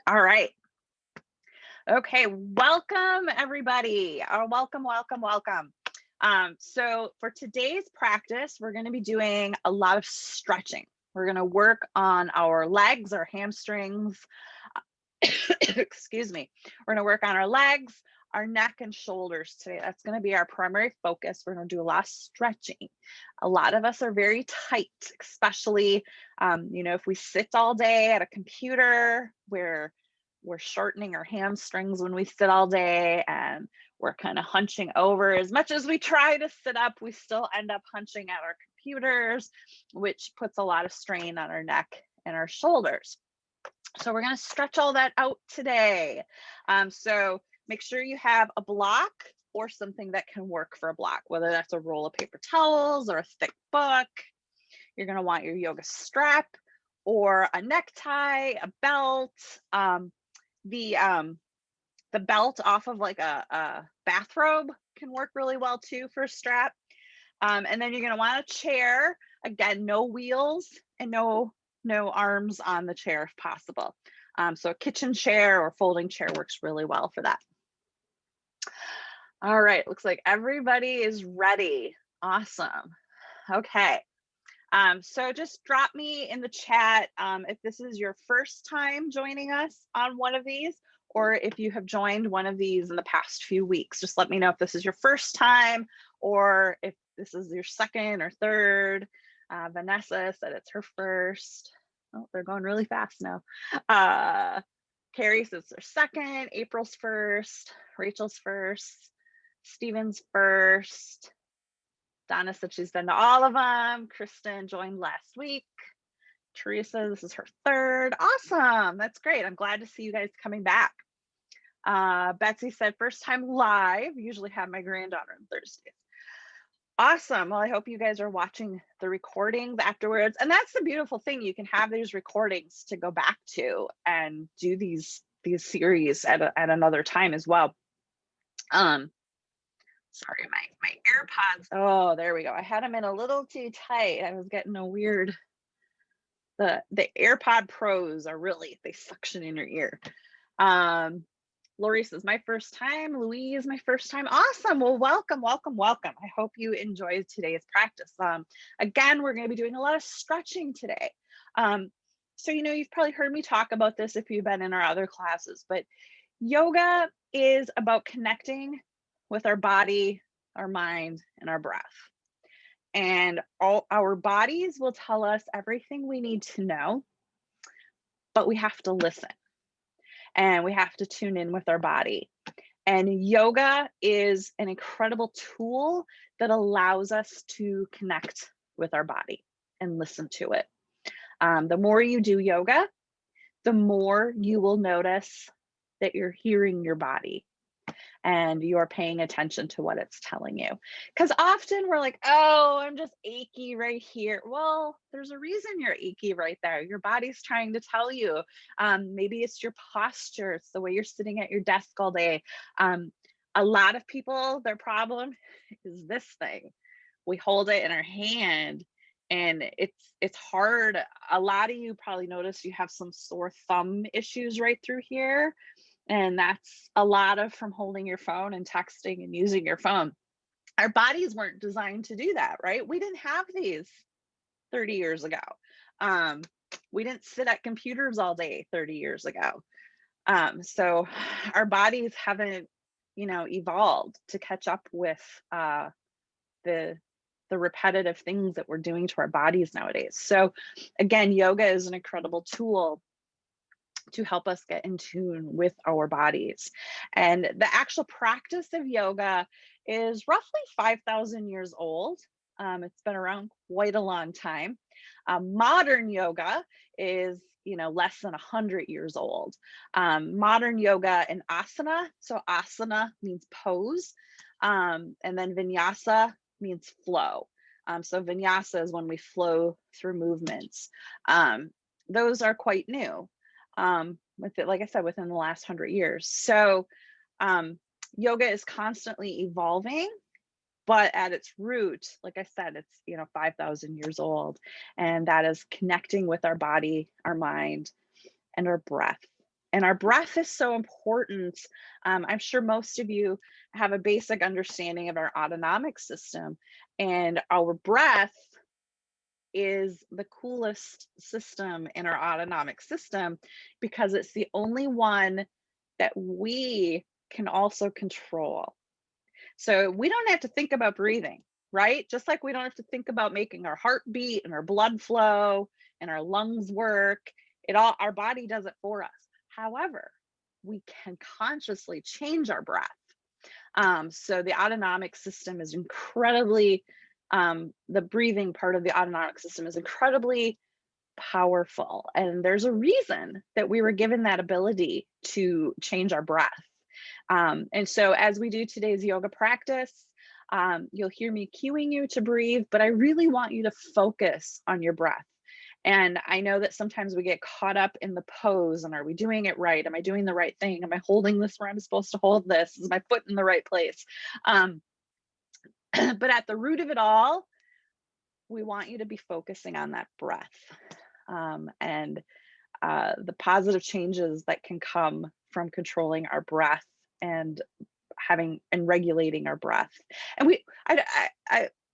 All right. Okay. Welcome, everybody. Welcome, welcome, welcome. So for today's practice, we're going to be doing a lot of stretching. We're going to work on our legs, our hamstrings. Excuse me. We're going to work on our legs, our neck, and shoulders today. That's going to be our primary focus. We're going to do a lot of stretching. A lot of us are very tight, especially, if we sit all day at a computer, we're shortening our hamstrings when we sit all day, and we're kind of hunching over. As much as we try to sit up, we still end up hunching at our computers, which puts a lot of strain on our neck and our shoulders. So we're going to stretch all that out today. So make sure you have a block or something that can work for a block, whether that's a roll of paper towels or a thick book. You're going to want your yoga strap or a necktie, a belt. The belt off of like a bathrobe can work really well too for a strap. And then you're going to want a chair. Again, no wheels and no arms on the chair if possible. So a kitchen chair or folding chair works really well for that. All right, looks like everybody is ready. Awesome. Okay. So just drop me in the chat if this is your first time joining us on one of these, or if you have joined one of these in the past few weeks. Just let me know if this is your first time or if this is your second or third. Vanessa said it's her first. Oh, they're going really fast now. Carrie says their second. April's first. Rachel's first. Steven's first. Donna said she's been to all of them. Kristen joined last week. Teresa, this is her third. Awesome. That's great. I'm glad to see you guys coming back. Betsy said first time live. Usually have my granddaughter on Thursdays. Awesome. Well, I hope you guys are watching the recordings afterwards. And that's the beautiful thing. You can have these recordings to go back to and do these series at another time as well. Sorry, my AirPods. Oh, there we go. I had them in a little too tight. I was getting a weird, the AirPod Pros are really, they suction in your ear. Lori says, my first time. Louise, my first time. Awesome. Well, welcome, welcome, welcome. I hope you enjoyed today's practice. Again, we're going to be doing a lot of stretching today. So, you've probably heard me talk about this if you've been in our other classes, but yoga is about connecting with our body, our mind, and our breath. And all our bodies will tell us everything we need to know, but we have to listen and we have to tune in with our body. And yoga is an incredible tool that allows us to connect with our body and listen to it. The more you do yoga, the more you will notice that you're hearing your body and you're paying attention to what it's telling you. Because often we're like, oh, I'm just achy right here. Well, there's a reason you're achy right there. Your body's trying to tell you. Maybe it's your posture. It's the way you're sitting at your desk all day. A lot of people, their problem is this thing. We hold it in our hand and it's hard. A lot of you probably notice you have some sore thumb issues right through here. And that's a lot of from holding your phone and texting and using your phone. Our bodies weren't designed to do that, right? We didn't have these 30 years ago. We didn't sit at computers all day 30 years ago. So our bodies haven't, evolved to catch up with the repetitive things that we're doing to our bodies nowadays. So again, yoga is an incredible tool to help us get in tune with our bodies. And the actual practice of yoga is roughly 5,000 years old. It's been around quite a long time. Modern yoga is, less than 100 years old. Modern yoga and asana. So asana means pose. And then vinyasa means flow. So vinyasa is when we flow through movements. Those are quite new. With it, like I said, within the last 100 years. So yoga is constantly evolving, but at its root, like I said, it's 5,000 years old, and that is connecting with our body, our mind, and our breath. And our breath is so important. I'm sure most of you have a basic understanding of our autonomic system, and our breath is the coolest system in our autonomic system because it's the only one that we can also control. So we don't have to think about breathing, right? Just like we don't have to think about making our heart beat and our blood flow and our lungs work. Our body does it for us. However, we can consciously change our breath. So the autonomic system is incredibly, the breathing part of the autonomic system is incredibly powerful. And there's a reason that we were given that ability to change our breath. And so as we do today's yoga practice, you'll hear me cueing you to breathe, but I really want you to focus on your breath. And I know that sometimes we get caught up in the pose and are we doing it right? Am I doing the right thing? Am I holding this where I'm supposed to hold this? Is my foot in the right place? But at the root of it all, we want you to be focusing on that breath and the positive changes that can come from controlling our breath and regulating our breath. And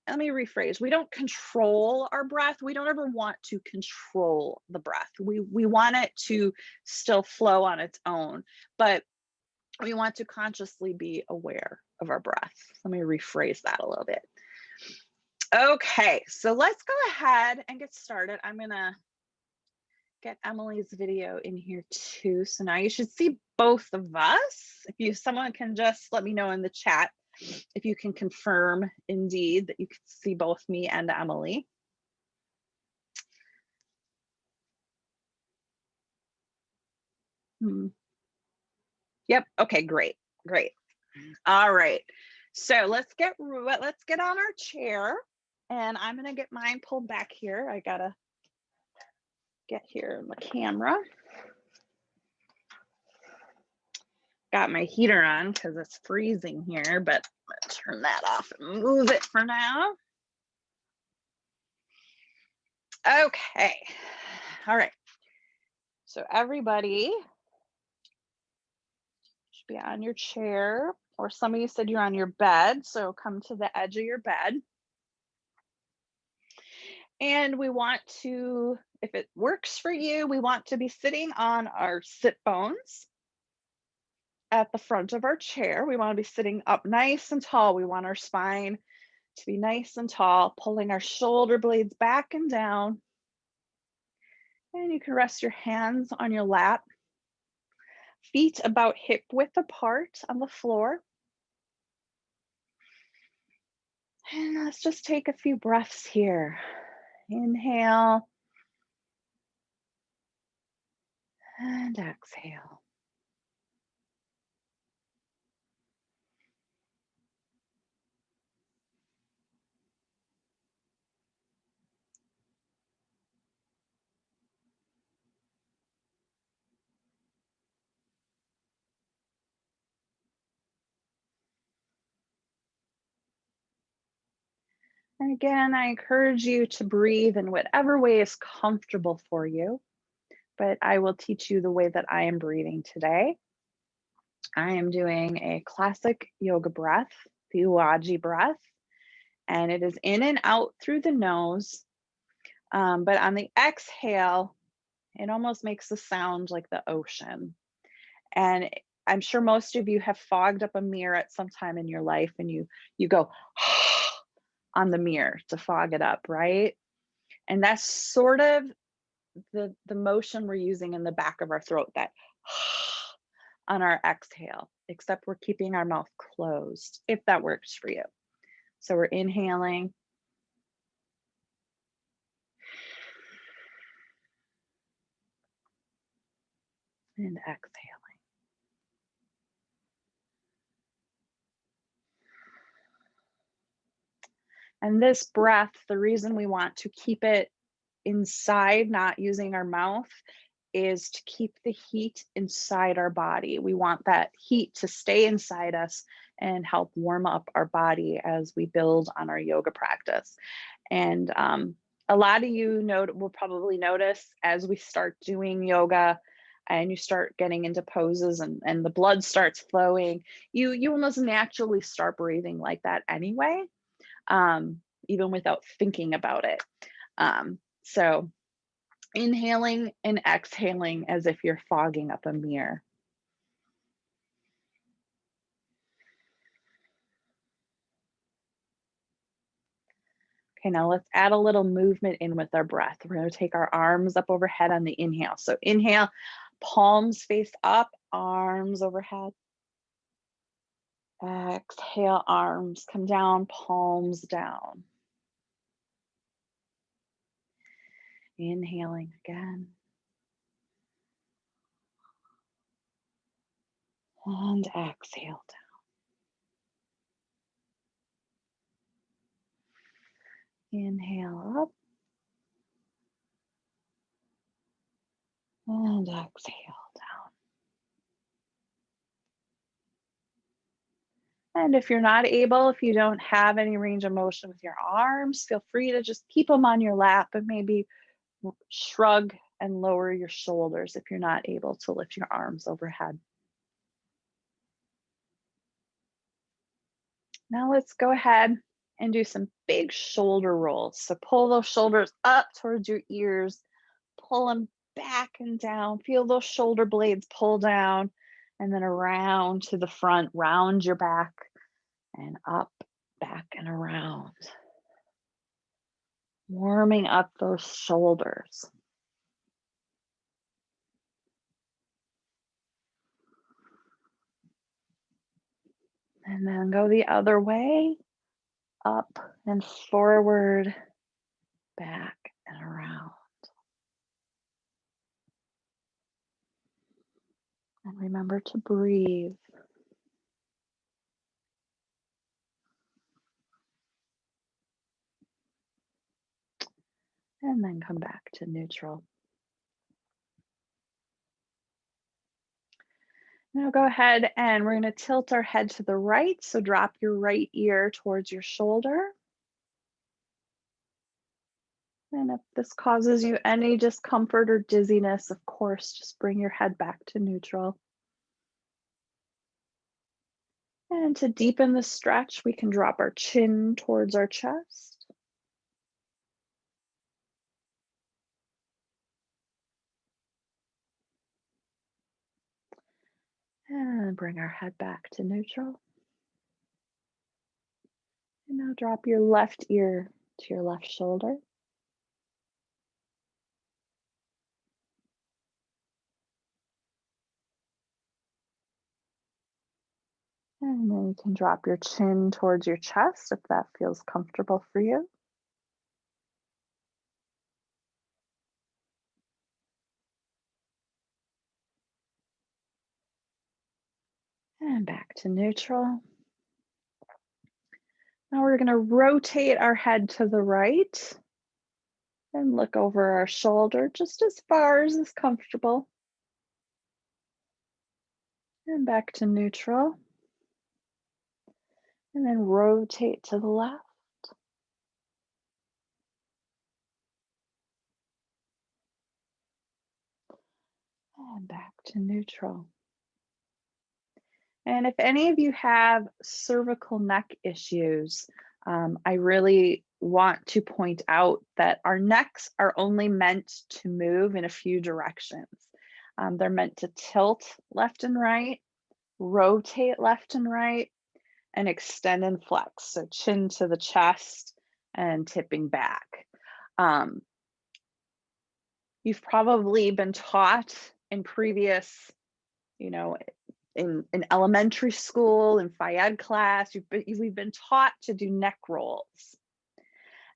let me rephrase. We don't control our breath. We don't ever want to control the breath. We want it to still flow on its own, but we want to consciously be aware of our breath. Let me rephrase that a little bit. Okay, so let's go ahead and get started. I'm gonna get Emily's video in here too. So now you should see both of us. Someone can just let me know in the chat if you can confirm indeed that you can see both me and Emily. Yep. Okay, great. All right. So let's get on our chair, and I'm gonna get mine pulled back here. I gotta get here in the camera. Got my heater on because it's freezing here, but let's turn that off and move it for now. Okay. All right. So everybody should be on your chair, or some of you said you're on your bed. So come to the edge of your bed. And we want to, if it works for you, we want to be sitting on our sit bones at the front of our chair. We want to be sitting up nice and tall. We want our spine to be nice and tall, pulling our shoulder blades back and down. And you can rest your hands on your lap, feet about hip width apart on the floor. And let's just take a few breaths here. Inhale and exhale. And again, I encourage you to breathe in whatever way is comfortable for you, but I will teach you the way that I am breathing today. I am doing a classic yoga breath, the Ujjayi breath, and it is in and out through the nose. But on the exhale, it almost makes a sound like the ocean. And I'm sure most of you have fogged up a mirror at some time in your life, and you go on the mirror to fog it up, right? And that's sort of the motion we're using in the back of our throat, that on our exhale, except we're keeping our mouth closed, if that works for you. So we're inhaling and exhaling. And this breath, the reason we want to keep it inside, not using our mouth, is to keep the heat inside our body. We want that heat to stay inside us and help warm up our body as we build on our yoga practice. And a lot of you will probably notice as we start doing yoga, and you start getting into poses and the blood starts flowing, you almost naturally start breathing like that anyway, even without thinking about it. So inhaling and exhaling as if you're fogging up a mirror. Okay, now let's add a little movement in with our breath. We're going to take our arms up overhead on the inhale. So inhale, palms face up, arms overhead. Exhale, arms come down, palms down. Inhaling again. And exhale down. Inhale up. And exhale down. And if you're not able, if you don't have any range of motion with your arms, feel free to just keep them on your lap and maybe shrug and lower your shoulders if you're not able to lift your arms overhead. Now let's go ahead and do some big shoulder rolls. So pull those shoulders up towards your ears, pull them back and down. Feel those shoulder blades pull down and then around to the front, round your back and up, back and around. Warming up those shoulders. And then go the other way, up and forward, back and around. And remember to breathe. And then come back to neutral. Now go ahead and we're going to tilt our head to the right. So drop your right ear towards your shoulder. And if this causes you any discomfort or dizziness, of course, just bring your head back to neutral. And to deepen the stretch, we can drop our chin towards our chest. And bring our head back to neutral. And now drop your left ear to your left shoulder. And then you can drop your chin towards your chest if that feels comfortable for you. And back to neutral. Now we're going to rotate our head to the right and look over our shoulder just as far as is comfortable. And back to neutral. And then rotate to the left. And back to neutral. And if any of you have cervical neck issues, I really want to point out that our necks are only meant to move in a few directions. They're meant to tilt left and right, rotate left and right, and extend and flex. So chin to the chest and tipping back. You've probably been taught in previous, in elementary school, in Phy Ed class, we've been taught to do neck rolls.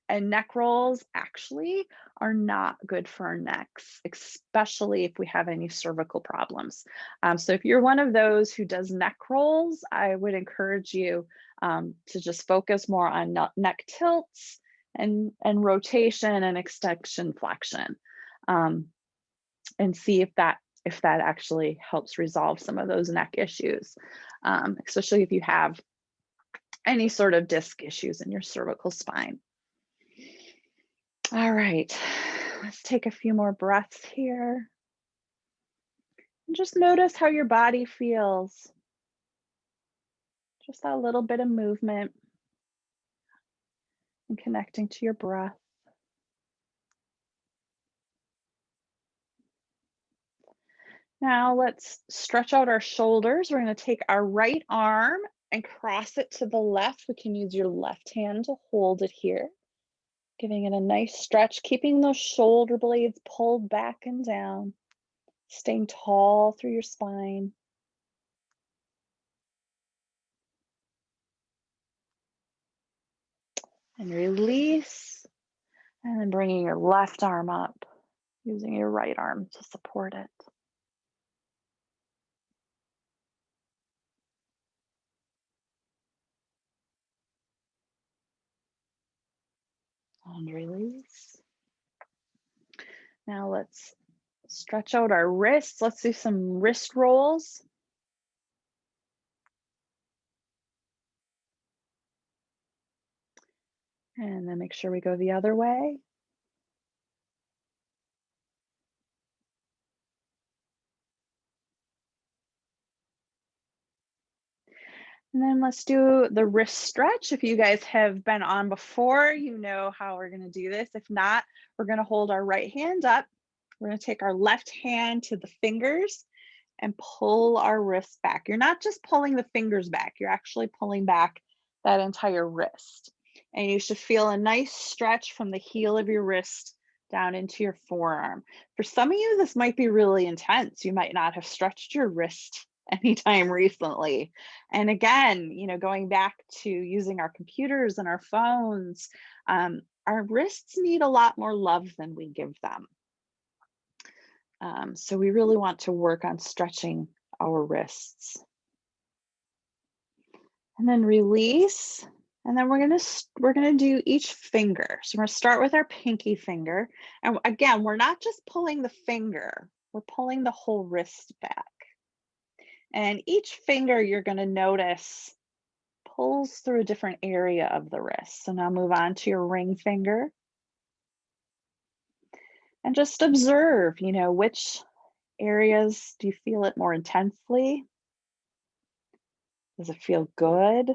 And neck rolls actually are not good for our necks, especially if we have any cervical problems. So if you're one of those who does neck rolls, I would encourage you to just focus more on neck tilts and rotation and extension flexion, and see if that actually helps resolve some of those neck issues, especially if you have any sort of disc issues in your cervical spine. All right, let's take a few more breaths here. And just notice how your body feels. Just that little bit of movement and connecting to your breath. Now let's stretch out our shoulders. We're going to take our right arm and cross it to the left. We can use your left hand to hold it here, giving it a nice stretch, keeping those shoulder blades pulled back and down, staying tall through your spine. And release, and then bringing your left arm up, using your right arm to support it. And release. Now let's stretch out our wrists. Let's do some wrist rolls. And then make sure we go the other way. And then let's do the wrist stretch. If you guys have been on before, you know how we're going to do this. If not, we're going to hold our right hand up. We're going to take our left hand to the fingers and pull our wrist back. You're not just pulling the fingers back, you're actually pulling back that entire wrist. And you should feel a nice stretch from the heel of your wrist down into your forearm. For some of you, this might be really intense. You might not have stretched your wrist anytime recently. And again, going back to using our computers and our phones, our wrists need a lot more love than we give them. So we really want to work on stretching our wrists. And then release. And then we're gonna do each finger. So we're gonna start with our pinky finger. And again, we're not just pulling the finger, we're pulling the whole wrist back. And each finger you're gonna notice pulls through a different area of the wrist. So now move on to your ring finger. And just observe, which areas do you feel it more intensely? Does it feel good?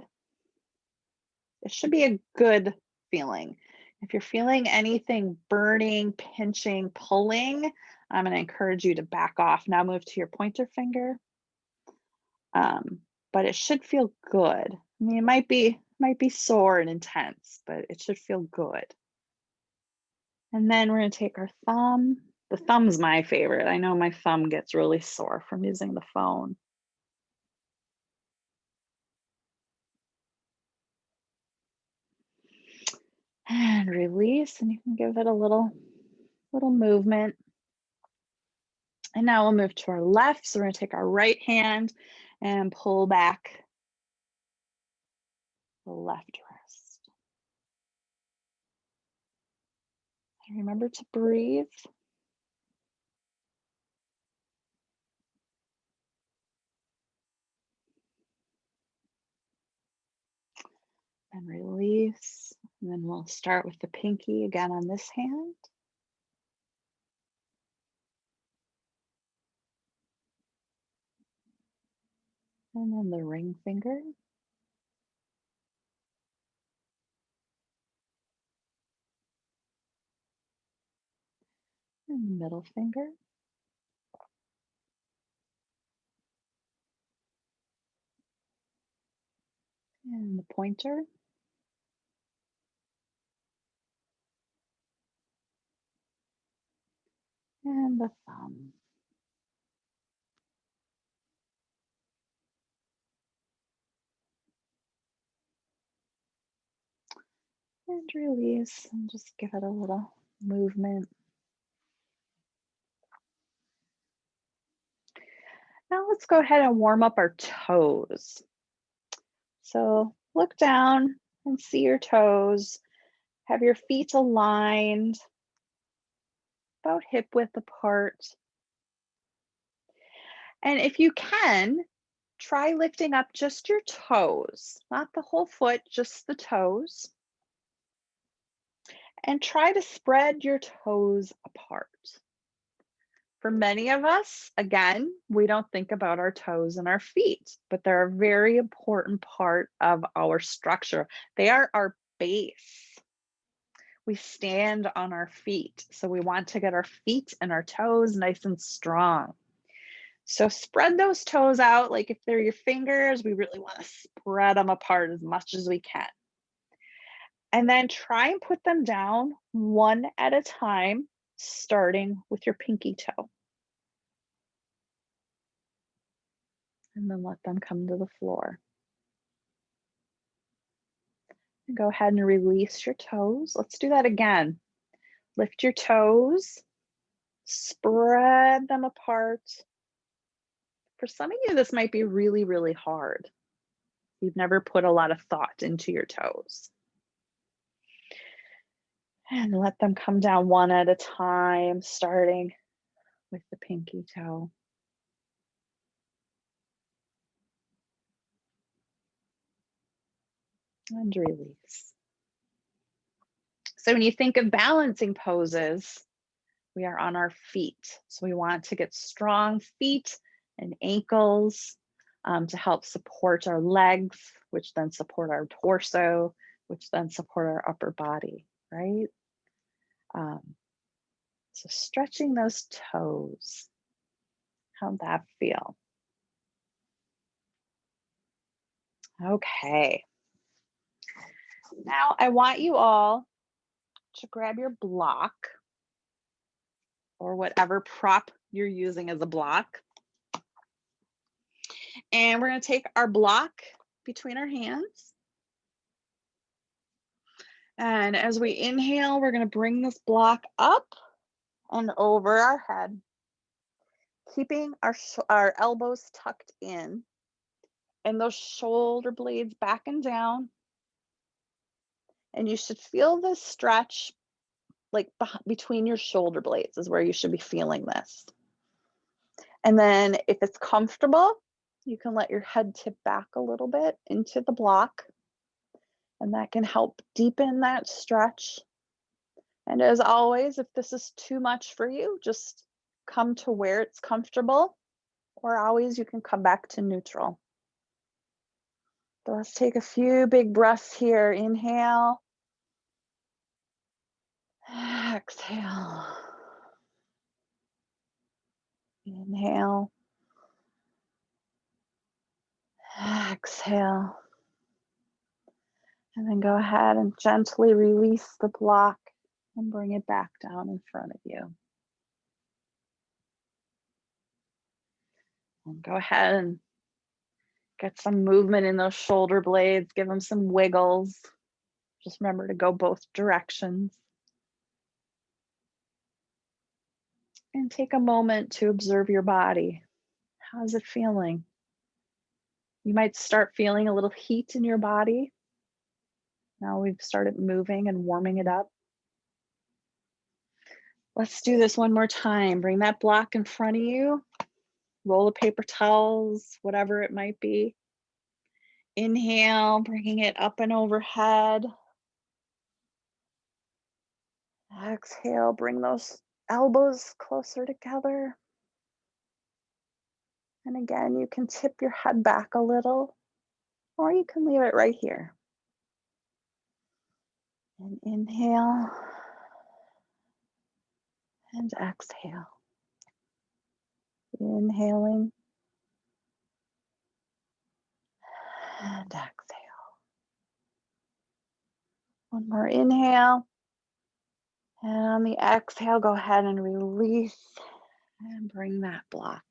It should be a good feeling. If you're feeling anything burning, pinching, pulling, I'm going to encourage you to back off. Now move to your pointer finger. But it should feel good. I mean, it might be sore and intense, but it should feel good. And then we're going to take our thumb. The thumb's my favorite. I know my thumb gets really sore from using the phone. And release, and you can give it a little movement. And now we'll move to our left. So we're going to take our right hand and pull back the left wrist. And remember to breathe. And release. And then we'll start with the pinky again on this hand. And then the ring finger. And the middle finger. And the pointer. And the thumb. And release, and just give it a little movement. Now let's go ahead and warm up our toes. So look down and see your toes. Have your feet aligned, about hip width apart. And if you can, try lifting up just your toes, not the whole foot, just the toes. And try to spread your toes apart. For many of us, again, we don't think about our toes and our feet, but they're a very important part of our structure. They are our base. We stand on our feet, so we want to get our feet and our toes nice and strong. So spread those toes out, like if they're your fingers, we really want to spread them apart as much as we can. And then try and put them down one at a time, starting with your pinky toe. And then let them come to the floor. And go ahead and release your toes. Let's do that again. Lift your toes, spread them apart. For some of you, this might be really, really hard. You've never put a lot of thought into your toes. And let them come down one at a time, starting with the pinky toe. And release. So when you think of balancing poses, we are on our feet. So we want to get strong feet and ankles to help support our legs, which then support our torso, which then support our upper body, right? So stretching those toes, how'd that feel? Okay. Now I want you all to grab your block or whatever prop you're using as a block. And we're going to take our block between our hands. And as we inhale, we're going to bring this block up and over our head, keeping our elbows tucked in and those shoulder blades back and down. And you should feel this stretch like between your shoulder blades is where you should be feeling this. And then if it's comfortable, you can let your head tip back a little bit into the block. And that can help deepen that stretch. And as always, if this is too much for you, just come to where it's comfortable, or always you can come back to neutral. So let's take a few big breaths here. Inhale. Exhale. Inhale. Exhale. And then go ahead and gently release the block and bring it back down in front of you. And go ahead and get some movement in those shoulder blades. Give them some wiggles. Just remember to go both directions. And take a moment to observe your body. How's it feeling? You might start feeling a little heat in your body. Now we've started moving and warming it up. Let's do this one more time. Bring that block in front of you. Roll of paper towels, whatever it might be. Inhale, bringing it up and overhead. Exhale, bring those elbows closer together. And again, you can tip your head back a little, or you can leave it right here. And inhale and exhale. Inhaling and exhale. One more inhale. And on the exhale, go ahead and release and bring that block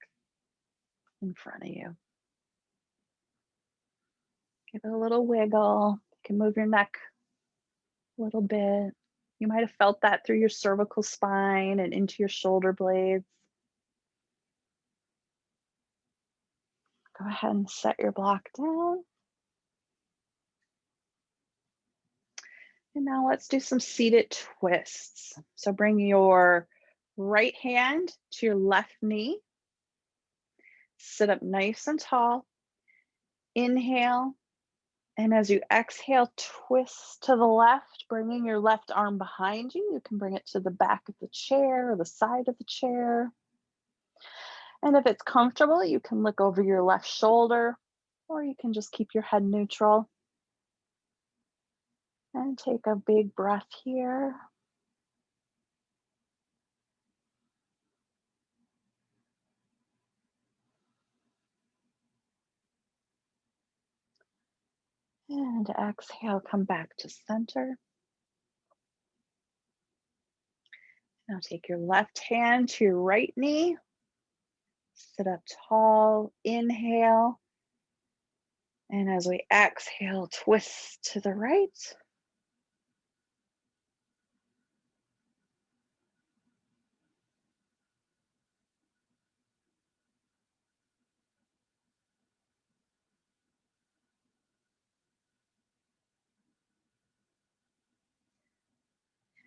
in front of you. Give it a little wiggle. You can move your neck a little bit. You might have felt that through your cervical spine and into your shoulder blades. Go ahead and set your block down. And now let's do some seated twists. So bring your right hand to your left knee. Sit up nice and tall. Inhale. And as you exhale, twist to the left, bringing your left arm behind you. You can bring it to the back of the chair or the side of the chair. And if it's comfortable, you can look over your left shoulder, or you can just keep your head neutral. And take a big breath here. And exhale, come back to center. Now take your left hand to your right knee. Sit up tall. Inhale. And as we exhale, twist to the right.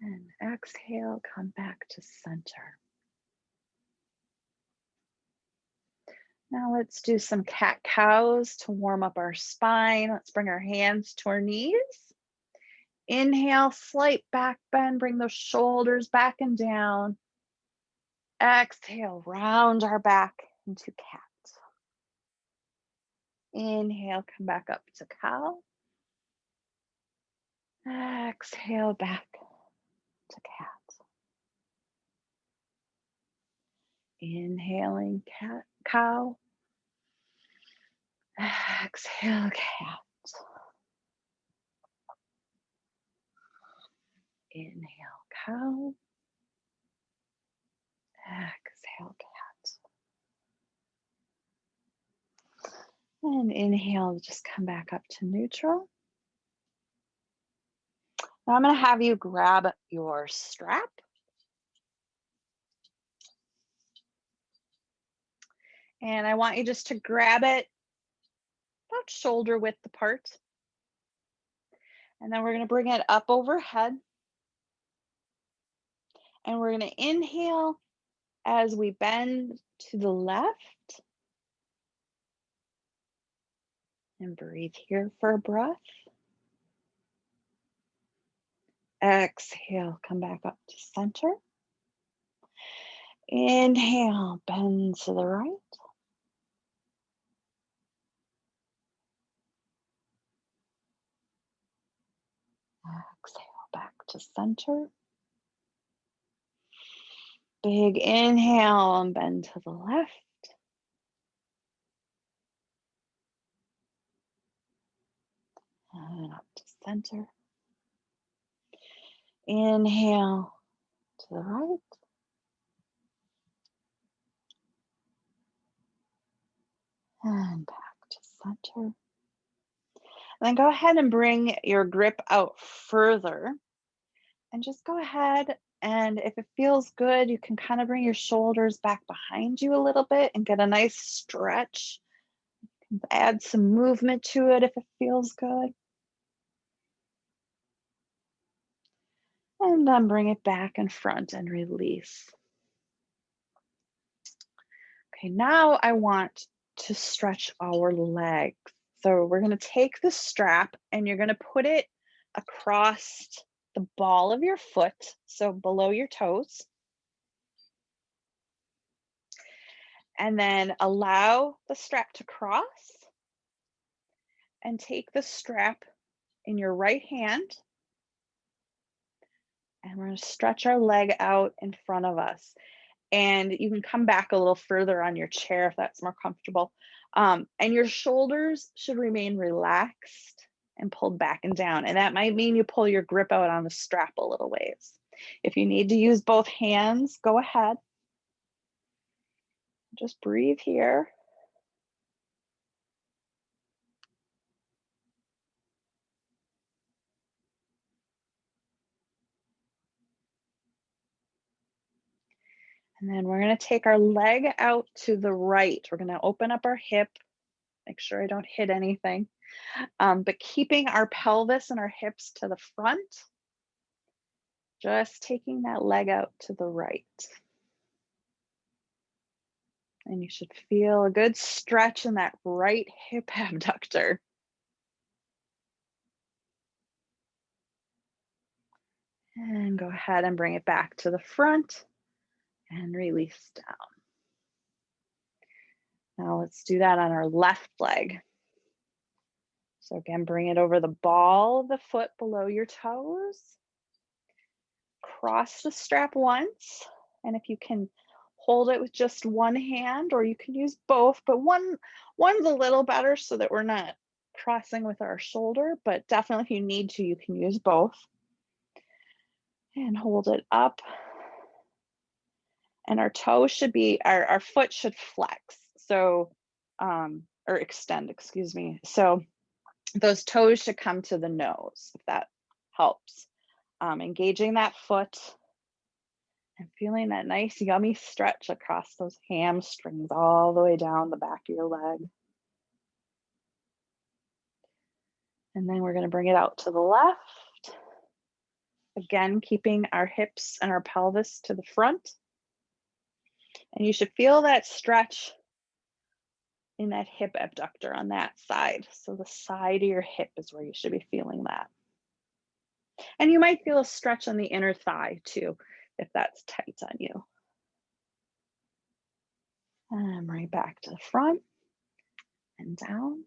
And exhale, come back to center. Now let's do some cat-cows to warm up our spine. Let's bring our hands to our knees. Inhale, slight back bend, bring those shoulders back and down. Exhale, round our back into cat. Inhale, come back up to cow. Exhale, back to cat. Inhaling cat, cow. Exhale, cat. Inhale, cow. Exhale, cat. And inhale, just come back up to neutral. Now I'm going to have you grab your strap. And I want you just to grab it about shoulder width apart. And then we're going to bring it up overhead. And we're going to inhale as we bend to the left. And breathe here for a breath. Exhale, come back up to center. Inhale, bend to the right. Exhale, back to center. Big inhale and bend to the left. And up to center. Inhale to the right. And back to center. And then go ahead and bring your grip out further. And just go ahead, and if it feels good, you can kind of bring your shoulders back behind you a little bit and get a nice stretch. Add some movement to it if it feels good. And then bring it back in front and release. Okay, now I want to stretch our legs. So we're going to take the strap and you're going to put it across the ball of your foot, so below your toes. And then allow the strap to cross and take the strap in your right hand. And we're going to stretch our leg out in front of us. And you can come back a little further on your chair if that's more comfortable. And your shoulders should remain relaxed and pulled back and down. And that might mean you pull your grip out on the strap a little ways. If you need to use both hands, go ahead. Just breathe here. And then we're going to take our leg out to the right. We're going to open up our hip. Make sure I don't hit anything. But keeping our pelvis and our hips to the front. Just taking that leg out to the right. And you should feel a good stretch in that right hip abductor. And go ahead and bring it back to the front and release down. Now let's do that on our left leg. So again, bring it over the ball of the foot below your toes. Cross the strap once, and if you can hold it with just one hand, or you can use both, but one's a little better so that we're not crossing with our shoulder, but definitely if you need to, you can use both. And hold it up. And our toe should be, our foot should flex. So, or extend, excuse me. So those toes should come to the nose, if that helps. Engaging that foot and feeling that nice yummy stretch across those hamstrings all the way down the back of your leg. And then we're going to bring it out to the left. Again, keeping our hips and our pelvis to the front. And you should feel that stretch in that hip abductor on that side. So the side of your hip is where you should be feeling that. And you might feel a stretch on the inner thigh too, if that's tight on you. And right back to the front and down.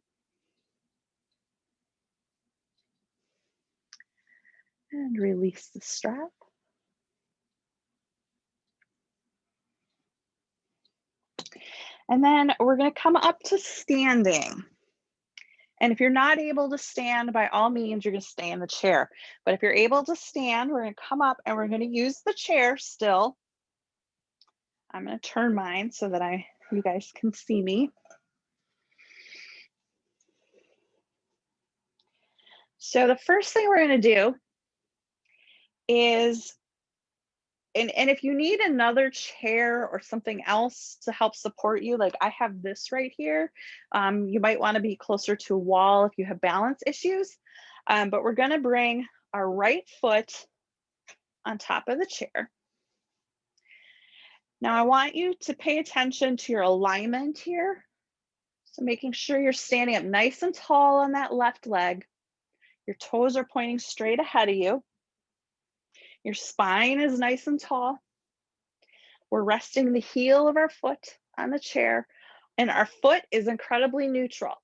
And release the strap. And then we're going to come up to standing. And if you're not able to stand, by all means, you're going to stay in the chair. But if you're able to stand, we're going to come up and we're going to use the chair still. I'm going to turn mine so that you guys can see me. So the first thing we're going to do is, and if you need another chair or something else to help support you, like I have this right here, you might want to be closer to a wall if you have balance issues. But we're going to bring our right foot on top of the chair. Now I want you to pay attention to your alignment here. So making sure you're standing up nice and tall on that left leg. Your toes are pointing straight ahead of you. Your spine is nice and tall. We're resting the heel of our foot on the chair, and our foot is incredibly neutral.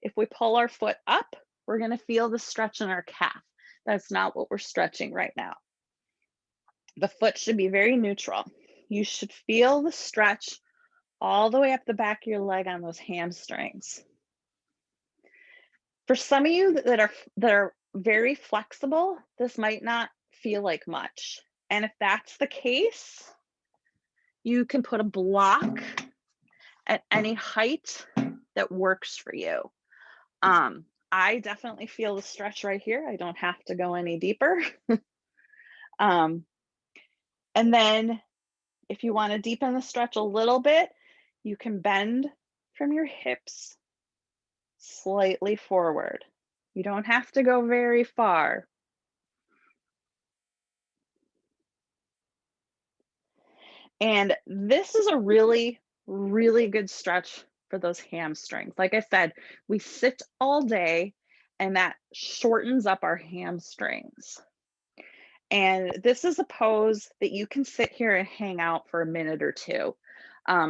If we pull our foot up, we're going to feel the stretch in our calf. That's not what we're stretching right now. The foot should be very neutral. You should feel the stretch all the way up the back of your leg on those hamstrings. For some of you that are very flexible, this might not feel like much. And if that's the case, you can put a block at any height that works for you. I definitely feel the stretch right here. I don't have to go any deeper. And then if you want to deepen the stretch a little bit, you can bend from your hips slightly forward. You don't have to go very far. And this is a really, really good stretch for those hamstrings. Like I said, we sit all day and that shortens up our hamstrings. And this is a pose that you can sit here and hang out for a minute or two,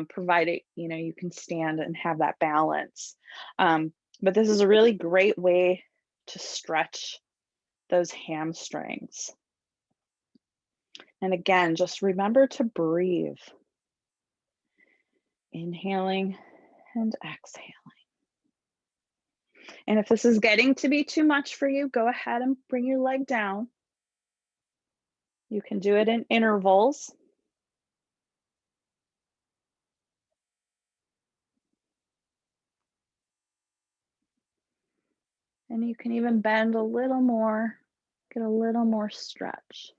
provided you can stand and have that balance. But this is a really great way to stretch those hamstrings. And again, just remember to breathe. Inhaling and exhaling. And if this is getting to be too much for you, go ahead and bring your leg down. You can do it in intervals. And you can even bend a little more, get a little more stretch.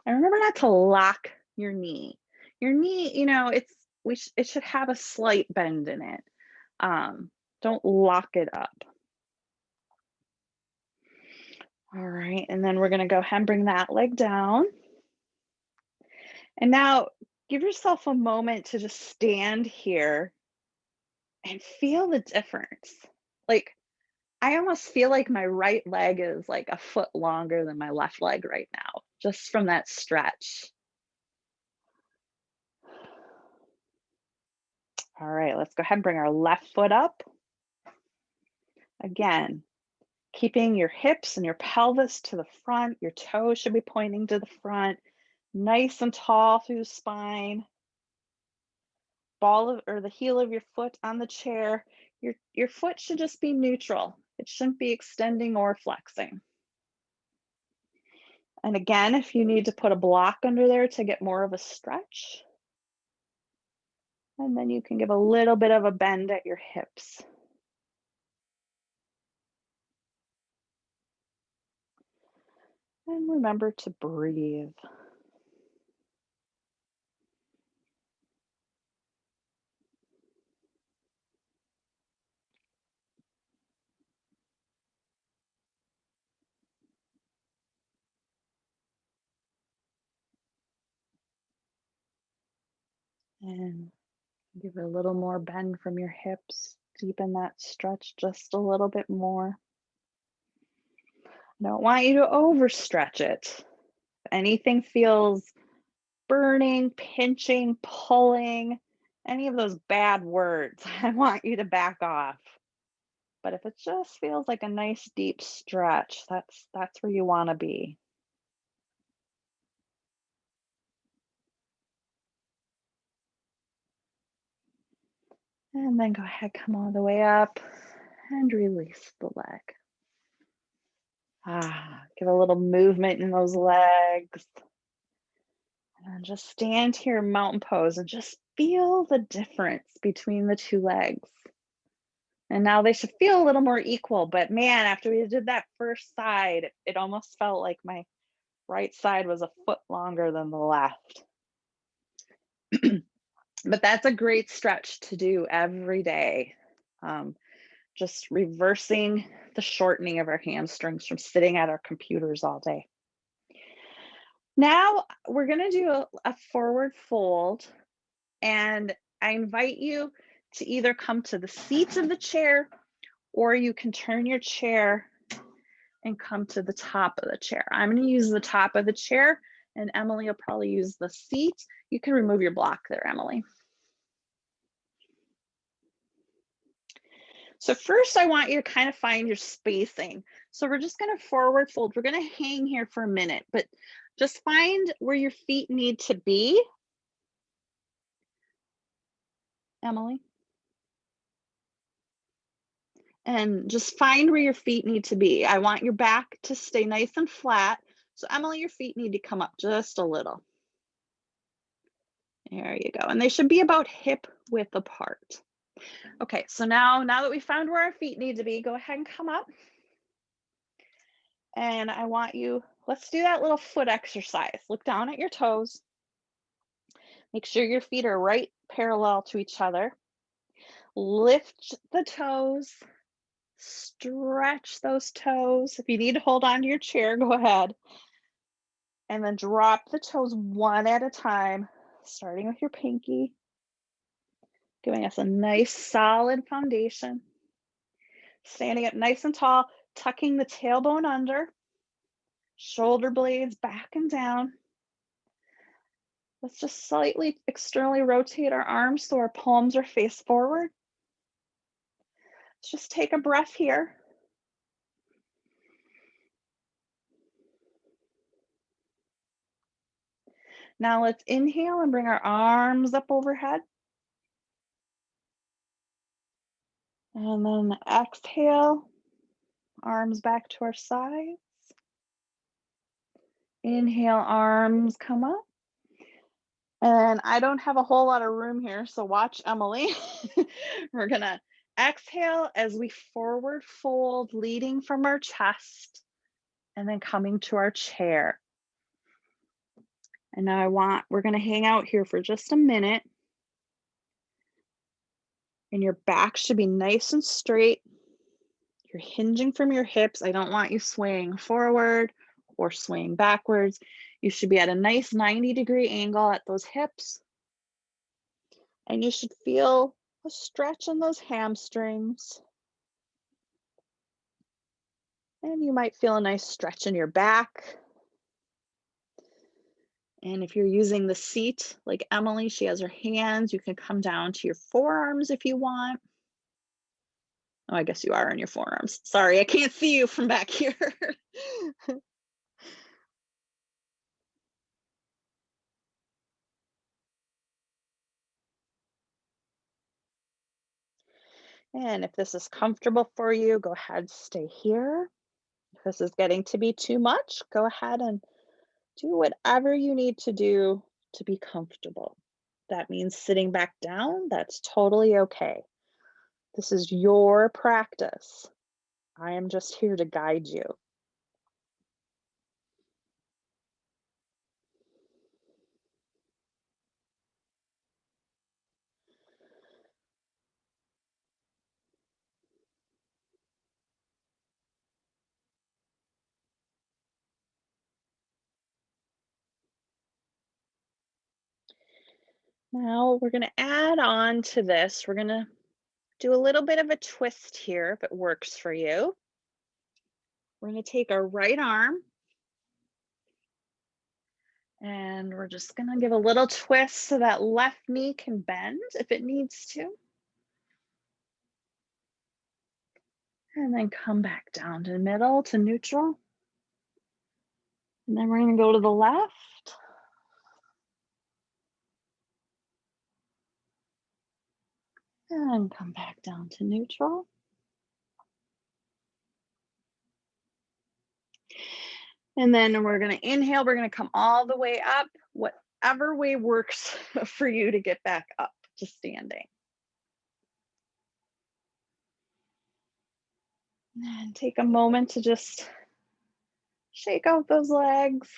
And remember not to lock your knee. Your knee, it should have a slight bend in it. Don't lock it up. All right, and then we're gonna go ahead and bring that leg down. And now give yourself a moment to just stand here and feel the difference. Like, I almost feel like my right leg is like a foot longer than my left leg right now, just from that stretch. All right, let's go ahead and bring our left foot up. Again, keeping your hips and your pelvis to the front. Your toes should be pointing to the front. Nice and tall through the spine. Or the heel of your foot on the chair. Your foot should just be neutral. It shouldn't be extending or flexing. And again, if you need to put a block under there to get more of a stretch, and then you can give a little bit of a bend at your hips. And remember to breathe. And give it a little more bend from your hips. Deepen that stretch just a little bit more. I don't want you to overstretch it. If anything feels burning, pinching, pulling, any of those bad words, I want you to back off. But if it just feels like a nice deep stretch, that's where you want to be. And then go ahead, come all the way up and release the leg. Give a little movement in those legs. And then just stand here, mountain pose, and just feel the difference between the two legs. And now they should feel a little more equal, but man, after we did that first side, it almost felt like my right side was a foot longer than the left. But that's a great stretch to do every day. Just reversing the shortening of our hamstrings from sitting at our computers all day. Now we're going to do a forward fold, and I invite you to either come to the seat of the chair, or you can turn your chair and come to the top of the chair. I'm going to use the top of the chair, and Emily will probably use the seat. You can remove your block there, Emily. So first, I want you to kind of find your spacing. So we're just going to forward fold. We're going to hang here for a minute, but just find where your feet need to be. Emily. And just find where your feet need to be. I want your back to stay nice and flat. So Emily, your feet need to come up just a little. There you go. And they should be about hip width apart. Okay, so now that we found where our feet need to be, go ahead and come up. And I want you, let's do that little foot exercise. Look down at your toes. Make sure your feet are right parallel to each other. Lift the toes. Stretch those toes. If you need to hold on to your chair, go ahead. And then drop the toes one at a time, starting with your pinky, giving us a nice solid foundation. Standing up nice and tall, tucking the tailbone under, shoulder blades back and down. Let's just slightly externally rotate our arms so our palms are face forward. Let's just take a breath here. Now let's inhale and bring our arms up overhead. And then exhale, arms back to our sides. Inhale, arms come up. And I don't have a whole lot of room here, so watch Emily. We're gonna exhale as we forward fold, leading from our chest, and then coming to our chair. And now we're gonna hang out here for just a minute. And your back should be nice and straight. You're hinging from your hips. I don't want you swaying forward or swaying backwards. You should be at a nice 90-degree angle at those hips. And you should feel a stretch in those hamstrings. And you might feel a nice stretch in your back. And if you're using the seat like Emily, she has her hands, you can come down to your forearms if you want. Oh, I guess you are in your forearms. Sorry, I can't see you from back here. And if this is comfortable for you, go ahead, stay here. If this is getting to be too much, go ahead and do whatever you need to do to be comfortable. That means sitting back down, that's totally okay. This is your practice. I am just here to guide you. Now we're going to add on to this. We're going to do a little bit of a twist here if it works for you. We're going to take our right arm and we're just going to give a little twist so that left knee can bend if it needs to. And then come back down to the middle to neutral. And then we're going to go to the left. And come back down to neutral. And then we're going to inhale. We're going to come all the way up, whatever way works for you to get back up to standing. And take a moment to just shake out those legs.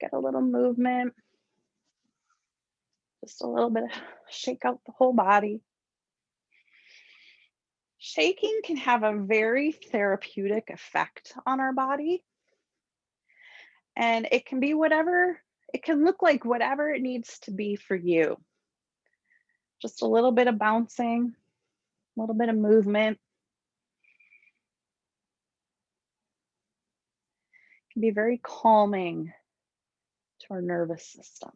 Get a little movement. Just a little bit of shake out the whole body. Shaking can have a very therapeutic effect on our body. And it can be whatever, it can look like whatever it needs to be for you. Just a little bit of bouncing, a little bit of movement. It can be very calming to our nervous system.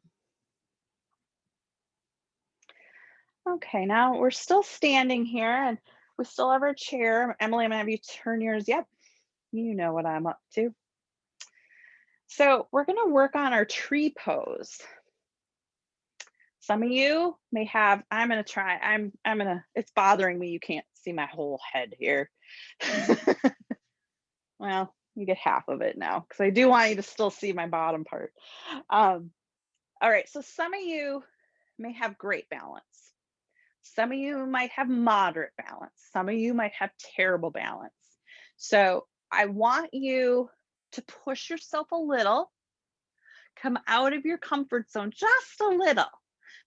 Okay, now we're still standing here and we still have our chair. Emily, I'm gonna have you turn yours. Yep, you know what I'm up to. So we're gonna work on our tree pose. Some of you may have, I'm gonna, it's bothering me. You can't see my whole head here. Well, you get half of it now because I do want you to still see my bottom part. All right, so some of you may have great balance. Some of you might have moderate balance. Some of you might have terrible balance. So I want you to push yourself a little, come out of your comfort zone just a little,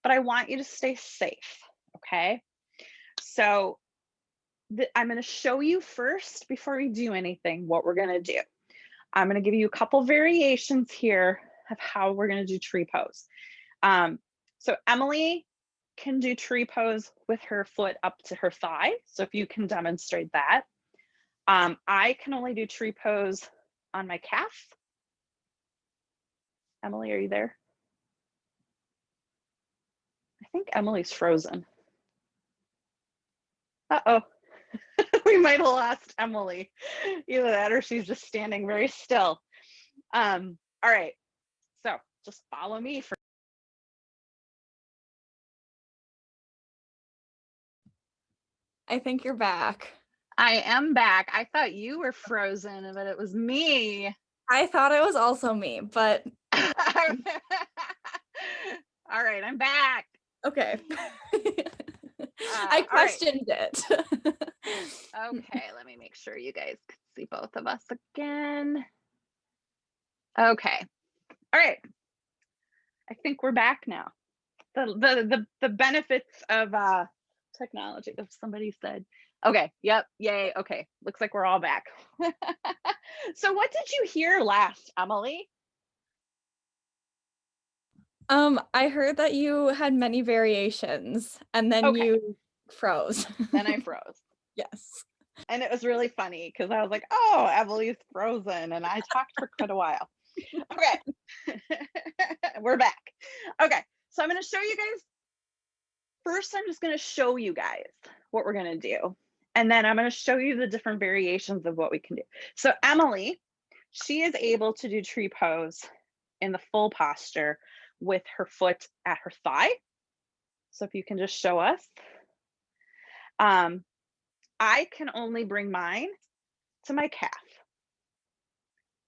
but I want you to stay safe, okay? So I'm going to show you first, before we do anything, what we're going to do. I'm going to give you a couple variations here of how we're going to do tree pose. So Emily can do tree pose with her foot up to her thigh. So if you can demonstrate that. I can only do tree pose on my calf. Emily, are you there? I think Emily's frozen. Uh-oh. We might have lost Emily. Either that or she's just standing very still. All right, so just follow me for. I think you're back. I am back. I thought you were frozen, but it was me. I thought it was also me, but. All right, I'm back. Okay. I questioned it. Okay, let me make sure you guys can see both of us again. Okay. All right. I think we're back now. The benefits of technology, if somebody said. Okay, yep, yay, okay. Looks like we're all back. So what did you hear last, Emily? I heard that you had many variations and then you froze. Then I froze. Yes. And it was really funny because I was like, oh, Emily's frozen. And I talked for quite a while. Okay. We're back. Okay. So I'm going to show you guys. First, I'm just going to show you guys what we're going to do. And then I'm going to show you the different variations of what we can do. So Emily, she is able to do tree pose in the full posture with her foot at her thigh. So if you can just show us. I can only bring mine to my calf.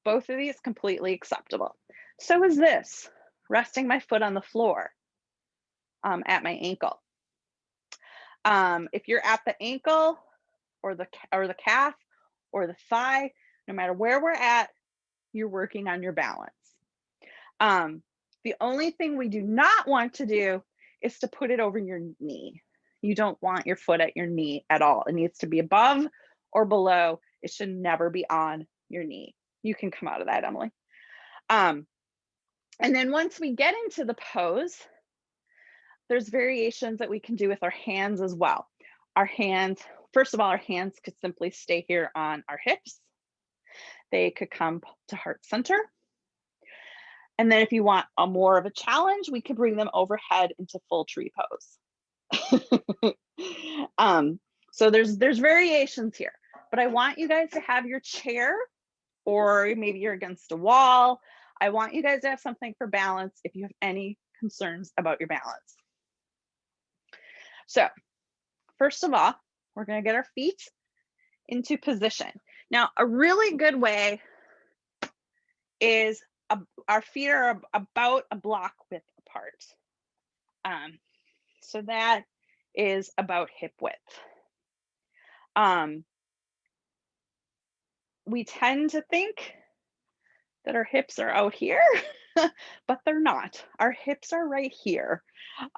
Both of these completely acceptable. So is this, resting my foot on the floor at my ankle. If you're at the ankle or the calf or the thigh, no matter where we're at, you're working on your balance. The only thing we do not want to do is to put it over your knee. You don't want your foot at your knee at all. It needs to be above or below. It should never be on your knee. You can come out of that, Emily. And then once we get into the pose, there's variations that we can do with our hands as well. Our hands, first of all, our hands could simply stay here on our hips. They could come to heart center. And then if you want a more of a challenge, we could bring them overhead into full tree pose. So there's variations here, but I want you guys to have your chair, or maybe you're against a wall. I want you guys to have something for balance if you have any concerns about your balance. So first of all, we're going to get our feet into position. Now, a really good way is our feet are about a block width apart. So that is about hip width. We tend to think that our hips are out here, but they're not. Our hips are right here.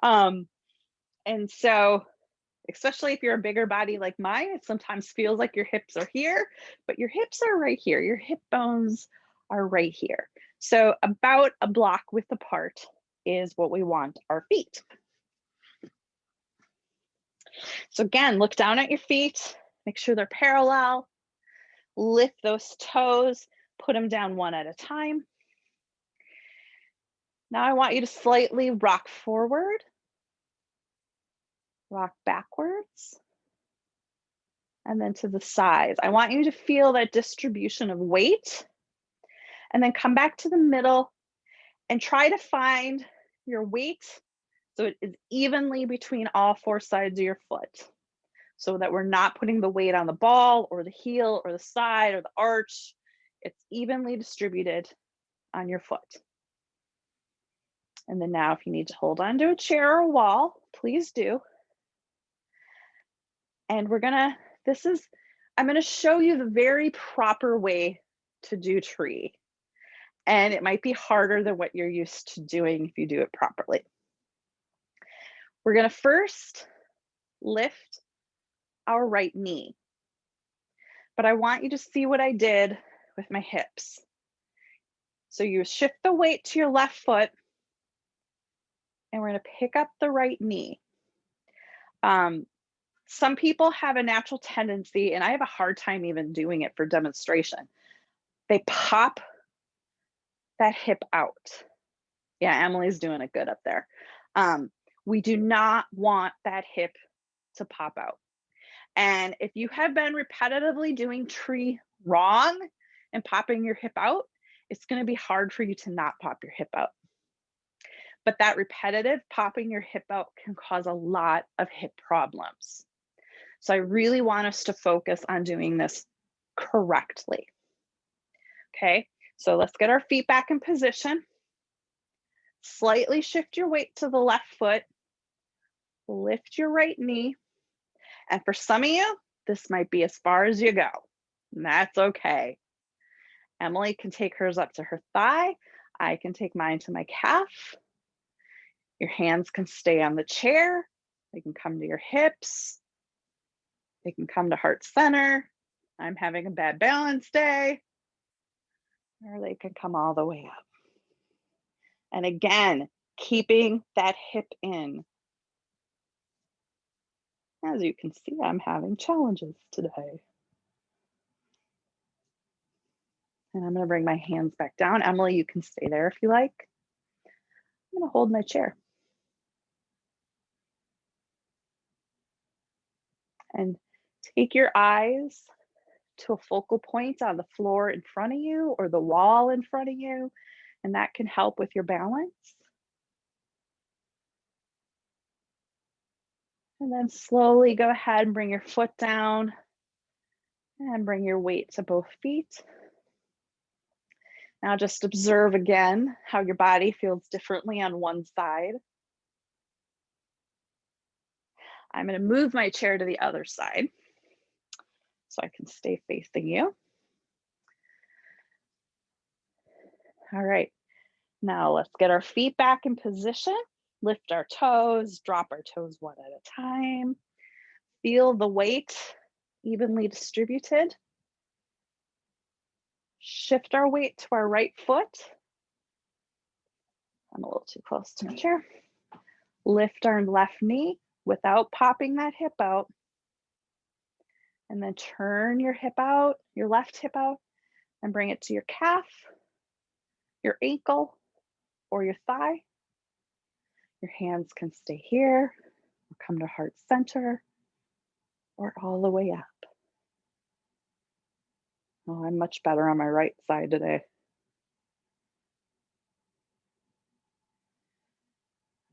And so, especially if you're a bigger body like mine, it sometimes feels like your hips are here, but your hips are right here. Your hip bones are right here. So about a block width apart is what we want our feet. So again, look down at your feet, make sure they're parallel, lift those toes, put them down one at a time. Now I want you to slightly rock forward, rock backwards, and then to the sides. I want you to feel that distribution of weight, and then come back to the middle and try to find your weight so it is evenly between all four sides of your foot, so that we're not putting the weight on the ball or the heel or the side or the arch. It's evenly distributed on your foot. And then now if you need to hold on to a chair or a wall, please do. And I'm gonna show you the very proper way to do tree. And it might be harder than what you're used to doing if you do it properly. We're gonna first lift our right knee. But I want you to see what I did with my hips. So you shift the weight to your left foot, and we're gonna pick up the right knee. Some people have a natural tendency, and I have a hard time even doing it for demonstration. They pop that hip out. Yeah, Emily's doing it good up there. We do not want that hip to pop out. And if you have been repetitively doing tree wrong and popping your hip out, it's going to be hard for you to not pop your hip out. But that repetitive popping your hip out can cause a lot of hip problems. So I really want us to focus on doing this correctly. Okay, so let's get our feet back in position. Slightly shift your weight to the left foot. Lift your right knee. And for some of you, this might be as far as you go. And that's okay. Emily can take hers up to her thigh. I can take mine to my calf. Your hands can stay on the chair. They can come to your hips. They can come to heart center. I'm having a bad balance day. Or they can come all the way up. And again, keeping that hip in. As you can see, I'm having challenges today. And I'm going to bring my hands back down. Emily, you can stay there if you like. I'm going to hold my chair. And take your eyes to a focal point on the floor in front of you or the wall in front of you, and that can help with your balance. And then slowly go ahead and bring your foot down and bring your weight to both feet. Now just observe again how your body feels differently on one side. I'm going to move my chair to the other side so I can stay facing you. All right, now let's get our feet back in position. Lift our toes, drop our toes one at a time. Feel the weight evenly distributed. Shift our weight to our right foot. I'm a little too close to my chair. Lift our left knee without popping that hip out. And then turn your hip out, your left hip out, and bring it to your calf, your ankle, or your thigh. Your hands can stay here, or come to heart center, or all the way up. Oh, I'm much better on my right side today.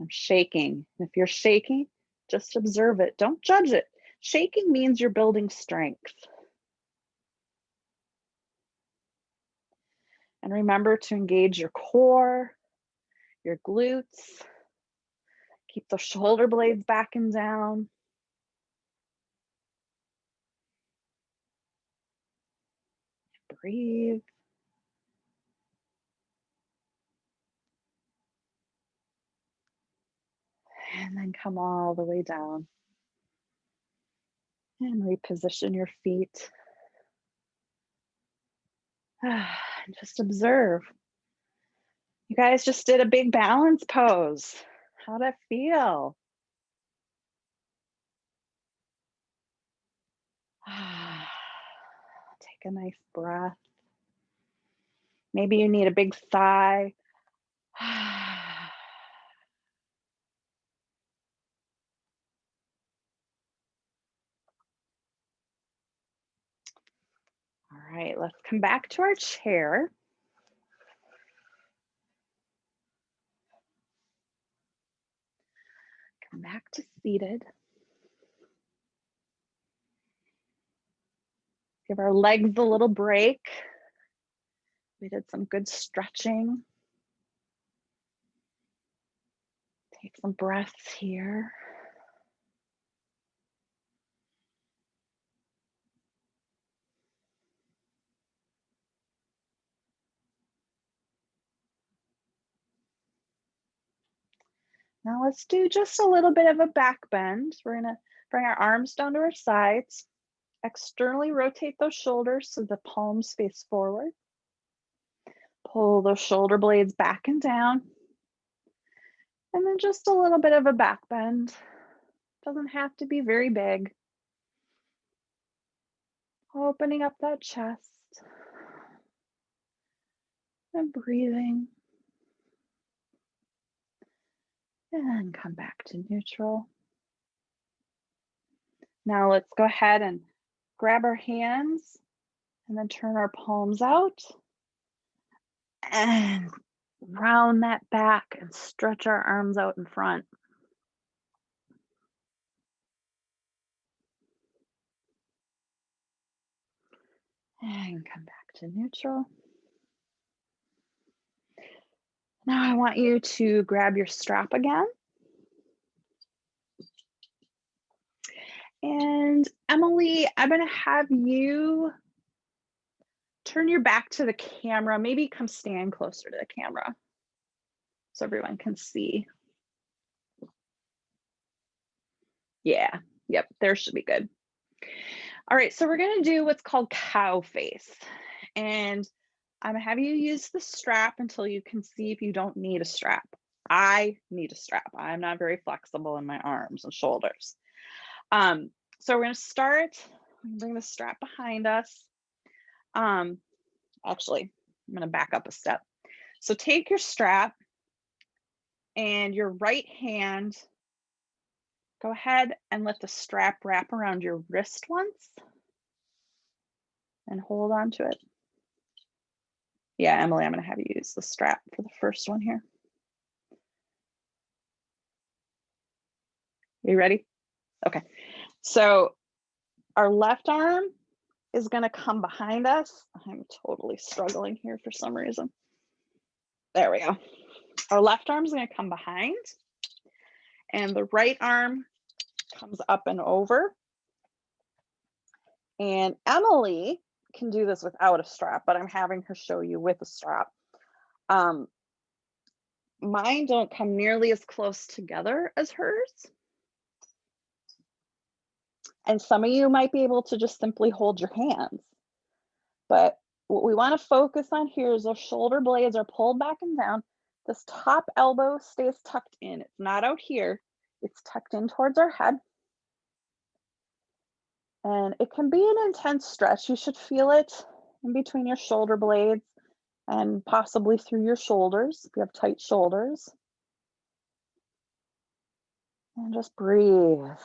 I'm shaking. If you're shaking, just observe it. Don't judge it. Shaking means you're building strength. And remember to engage your core, your glutes. Keep the shoulder blades back and down. Breathe. And then come all the way down. And reposition your feet. And just observe. You guys just did a big balance pose. How'd it feel? Take a nice breath. Maybe you need a big sigh. All right, let's come back to our chair. Come back to seated. Give our legs a little break. We did some good stretching. Take some breaths here. Now let's do just a little bit of a back bend. We're gonna bring our arms down to our sides. Externally rotate those shoulders so the palms face forward. Pull those shoulder blades back and down. And then just a little bit of a back bend. Doesn't have to be very big. Opening up that chest. And breathing. And come back to neutral. Now let's go ahead and grab our hands and then turn our palms out and round that back and stretch our arms out in front. And come back to neutral. Now I want you to grab your strap again. And Emily, I'm going to have you turn your back to the camera. Maybe come stand closer to the camera so everyone can see. Yeah, yep, there should be good. All right, so we're going to do what's called cow face. And I'm going to have you use the strap until you can see if you don't need a strap. I need a strap. I'm not very flexible in my arms and shoulders. So we're going to start, bring the strap behind us. Actually, I'm going to back up a step. So take your strap and your right hand, go ahead and let the strap wrap around your wrist once and hold on to it. Yeah, Emily, I'm going to have you use the strap for the first one here. Are you ready? Okay. So our left arm is going to come behind us. I'm totally struggling here for some reason. There we go. Our left arm is going to come behind, and the right arm comes up and over. And Emily can do this without a strap, but I'm having her show you with a strap. Mine don't come nearly as close together as hers. And some of you might be able to just simply hold your hands. But what we want to focus on here is those shoulder blades are pulled back and down. This top elbow stays tucked in. It's not out here. It's tucked in towards our head. And it can be an intense stretch. You should feel it in between your shoulder blades and possibly through your shoulders if you have tight shoulders. And just breathe.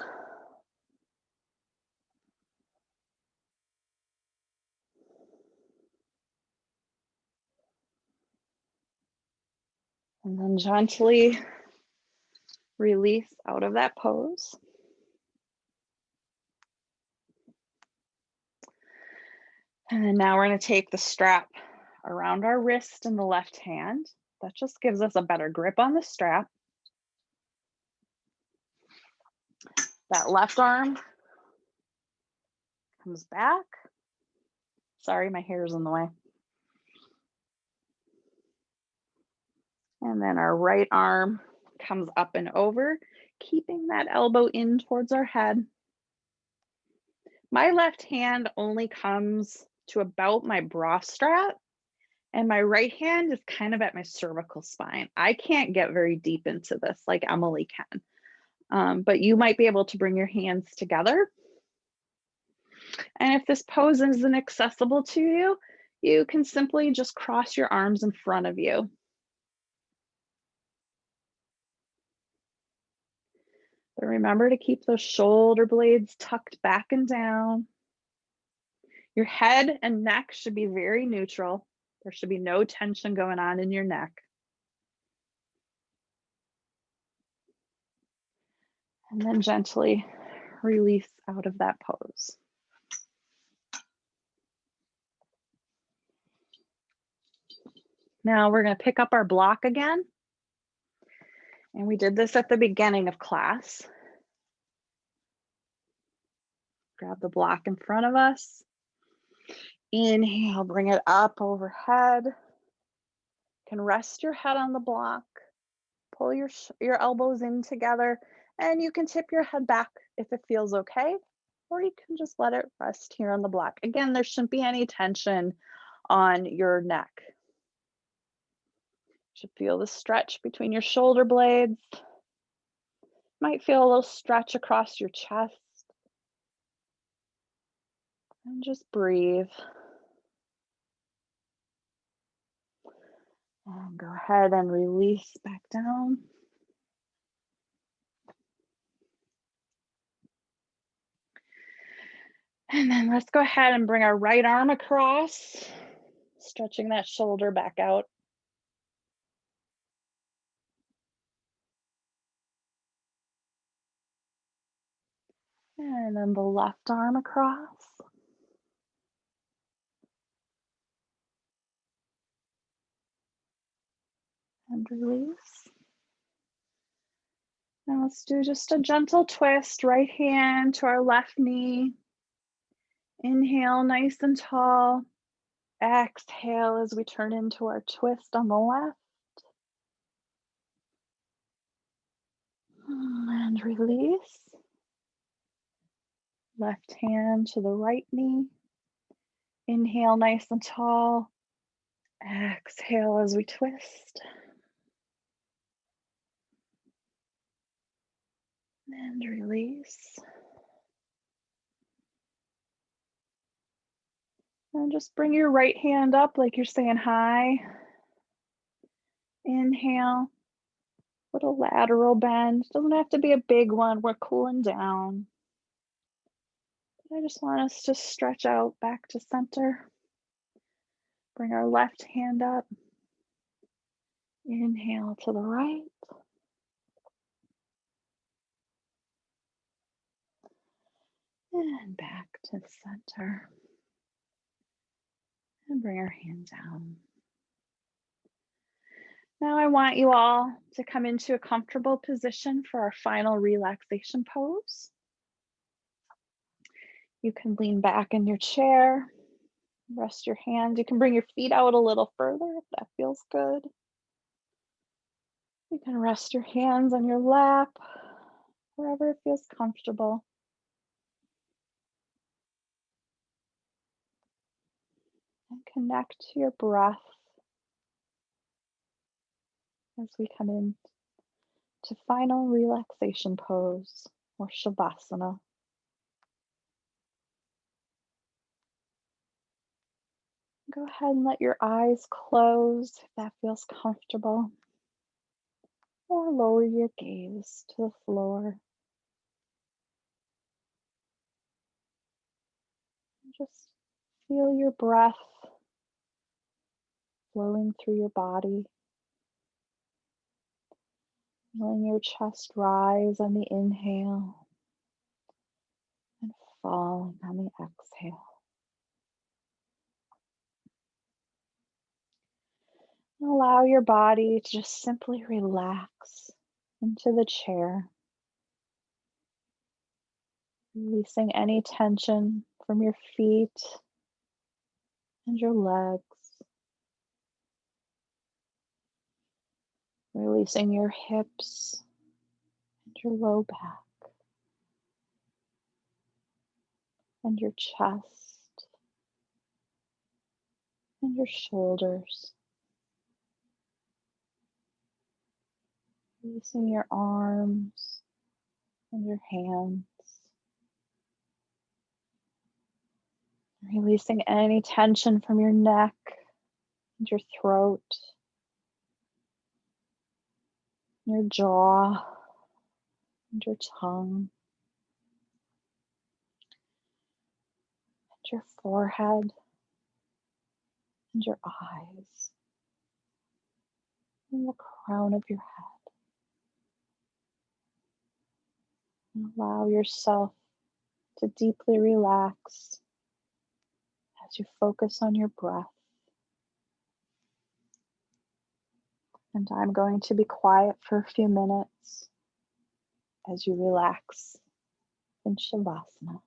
And then gently release out of that pose. And then now we're going to take the strap around our wrist in the left hand. That just gives us a better grip on the strap. That left arm comes back. Sorry, my hair is in the way. And then our right arm comes up and over, keeping that elbow in towards our head. My left hand only comes to about my bra strap, and my right hand is kind of at my cervical spine. I can't get very deep into this like Emily can, but you might be able to bring your hands together. And if this pose isn't accessible to you, you can simply just cross your arms in front of you. But remember to keep those shoulder blades tucked back and down. Your head and neck should be very neutral. There should be no tension going on in your neck. And then gently release out of that pose. Now we're going to pick up our block again. And we did this at the beginning of class. Grab the block in front of us. Inhale, bring it up overhead. You can rest your head on the block. Pull your elbows in together, and you can tip your head back if it feels okay, or you can just let it rest here on the block. Again, there shouldn't be any tension on your neck. You should feel the stretch between your shoulder blades. Might feel a little stretch across your chest. And just breathe. And go ahead and release back down. And then let's go ahead and bring our right arm across, stretching that shoulder back out. And then the left arm across. And release. Now let's do just a gentle twist, right hand to our left knee. Inhale, nice and tall. Exhale as we turn into our twist on the left. And release. Left hand to the right knee. Inhale, nice and tall. Exhale as we twist. And release. And just bring your right hand up like you're saying hi. Inhale, little lateral bend. Doesn't have to be a big one. We're cooling down. I just want us to stretch out back to center. Bring our left hand up. Inhale to the right. And back to center. And bring our hand down. Now I want you all to come into a comfortable position for our final relaxation pose. You can lean back in your chair, rest your hands. You can bring your feet out a little further if that feels good. You can rest your hands on your lap, wherever it feels comfortable. And connect to your breath as we come in to final relaxation pose or Shavasana. Go ahead and let your eyes close if that feels comfortable, or lower your gaze to the floor. Just feel your breath flowing through your body, feeling your chest rise on the inhale and falling on the exhale. Allow your body to just simply relax into the chair, releasing any tension from your feet and your legs, releasing your hips and your low back and your chest and your shoulders, releasing your arms and your hands, releasing any tension from your neck and your throat, your jaw and your tongue, and your forehead and your eyes, and the crown of your head. And allow yourself to deeply relax as you focus on your breath. And I'm going to be quiet for a few minutes as you relax in Shavasana.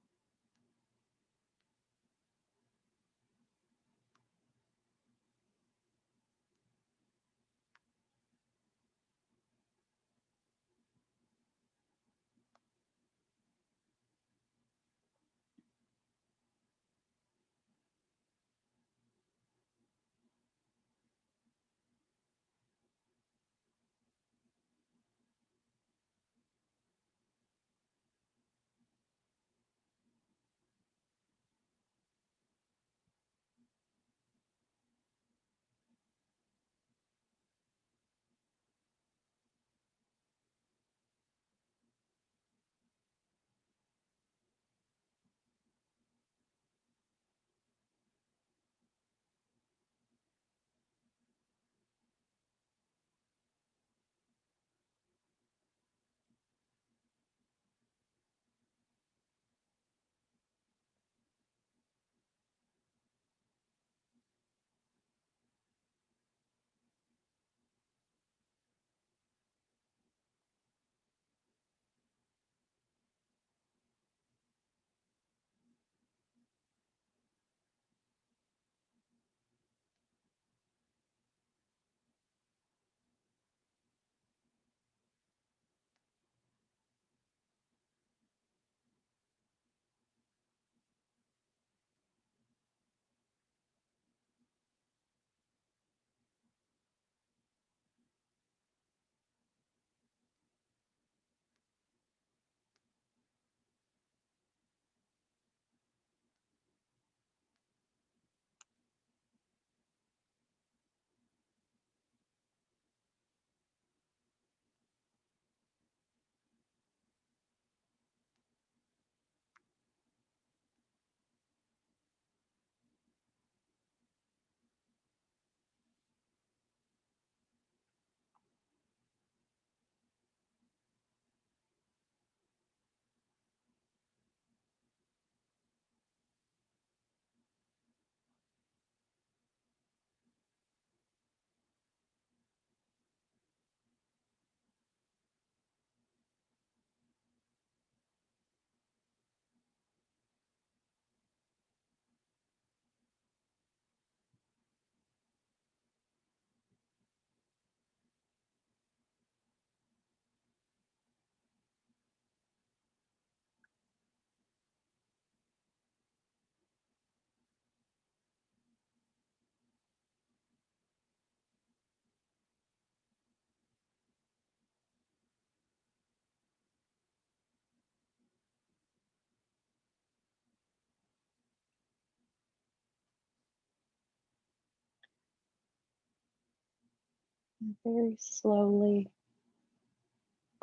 And very slowly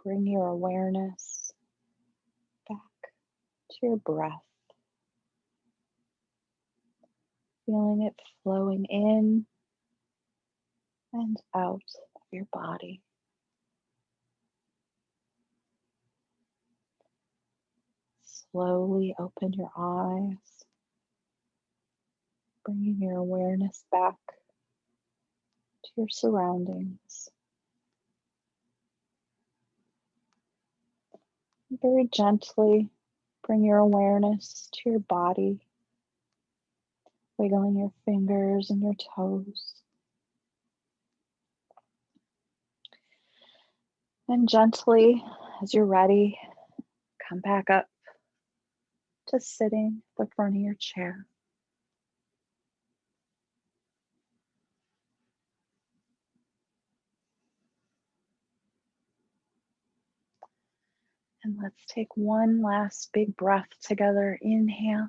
bring your awareness back to your breath, feeling it flowing in and out of your body. Slowly open your eyes, bringing your awareness back to your surroundings. Very gently bring your awareness to your body, wiggling your fingers and your toes. And gently, as you're ready, come back up to sitting at the front of your chair. And let's take one last big breath together. Inhale,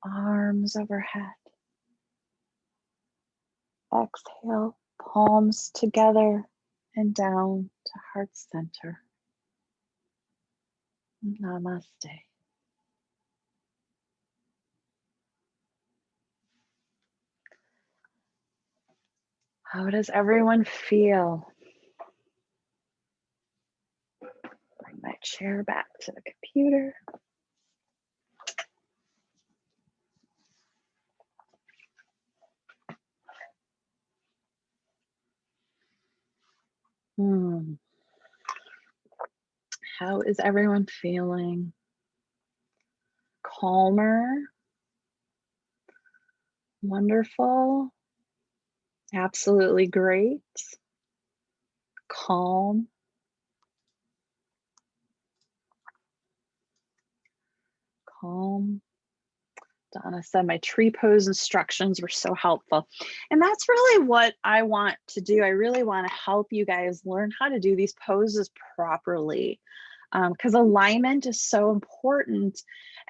arms overhead. Exhale, palms together and down to heart center. Namaste. How does everyone feel? Bring my chair back to the computer. How is everyone feeling? Calmer? Wonderful? Absolutely great? Calm? Calm? Donna said my tree pose instructions were so helpful. And that's really what I want to do. I really want to help you guys learn how to do these poses properly, because alignment is so important.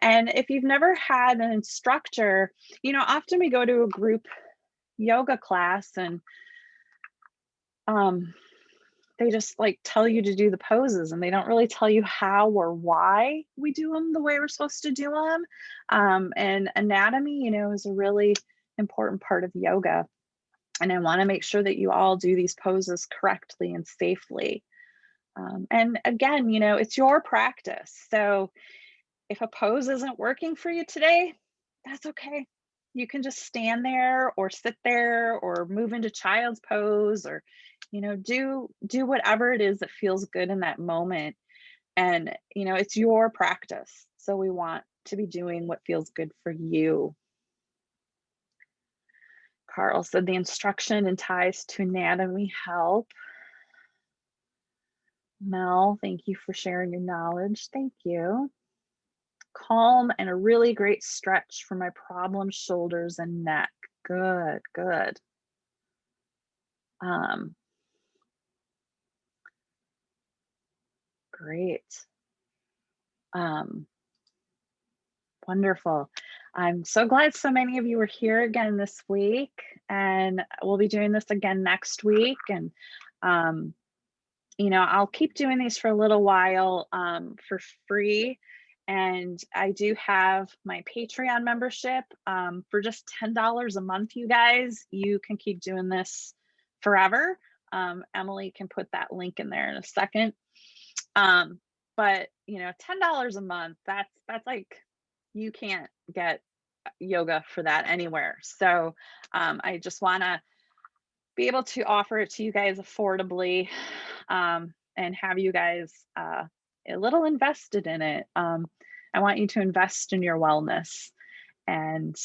And if you've never had an instructor, often we go to a group yoga class and they just like tell you to do the poses and they don't really tell you how or why we do them the way we're supposed to do them. And anatomy, is a really important part of yoga. And I want to make sure that you all do these poses correctly and safely. And again, it's your practice. So if a pose isn't working for you today, that's okay. You can just stand there or sit there or move into child's pose or do whatever it is that feels good in that moment. And it's your practice, so we want to be doing what feels good for you. Carl said the instruction and ties to anatomy help. Mel, thank you for sharing your knowledge. Thank you. Calm and a really great stretch for my problem shoulders and neck. Good. Great. Wonderful. I'm so glad so many of you are here again this week, and we'll be doing this again next week. And I'll keep doing these for a little while for free. And I do have my Patreon membership for just $10 a month, you guys. You can keep doing this forever. Emily can put that link in there in a second. But $10 a month, that's like, you can't get yoga for that anywhere. So I just want to be able to offer it to you guys affordably and have you guys a little invested in it. I want you to invest in your wellness. And